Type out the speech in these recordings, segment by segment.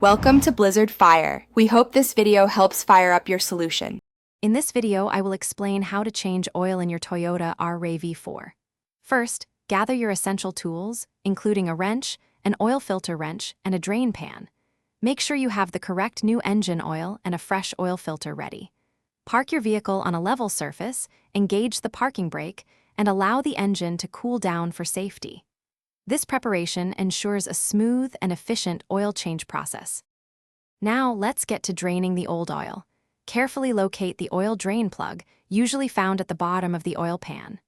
Welcome to Blizzard Fire. We hope this video helps fire up your solution. In this video, I will explain how to change oil in your Toyota RAV4. First, gather your essential tools, including a wrench, an oil filter wrench, and a drain pan. Make sure you have the correct new engine oil and a fresh oil filter ready. Park your vehicle on a level surface, engage the parking brake, and allow the engine to cool down for safety. This preparation ensures a smooth and efficient oil change process. Now, let's get to draining the old oil. Carefully locate the oil drain plug, usually found at the bottom of the oil pan.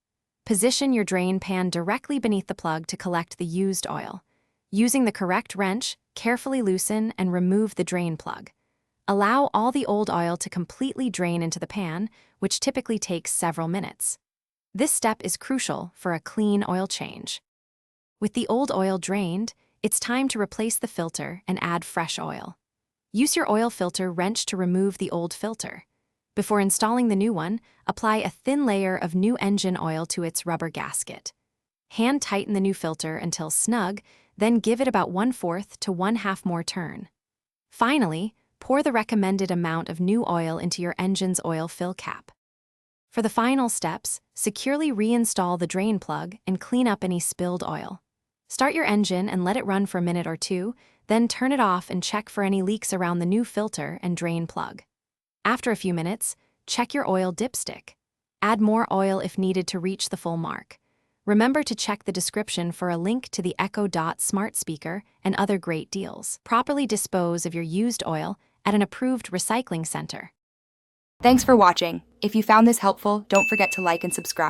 Position your drain pan directly beneath the plug to collect the used oil. Using the correct wrench, carefully loosen and remove the drain plug. Allow all the old oil to completely drain into the pan, which typically takes several minutes. This step is crucial for a clean oil change. With the old oil drained, it's time to replace the filter and add fresh oil. Use your oil filter wrench to remove the old filter. Before installing the new one, apply a thin layer of new engine oil to its rubber gasket. Hand tighten the new filter until snug, then give it about 1/4 to 1/2 more turn. Finally, pour the recommended amount of new oil into your engine's oil fill cap. For the final steps, securely reinstall the drain plug and clean up any spilled oil. Start your engine and let it run for a minute or two, then turn it off and check for any leaks around the new filter and drain plug. After a few minutes, check your oil dipstick. Add more oil if needed to reach the full mark. Remember to check the description for a link to the Echo Dot smart speaker and other great deals. Properly dispose of your used oil at an approved recycling center. Thanks for watching. If you found this helpful, don't forget to like and subscribe.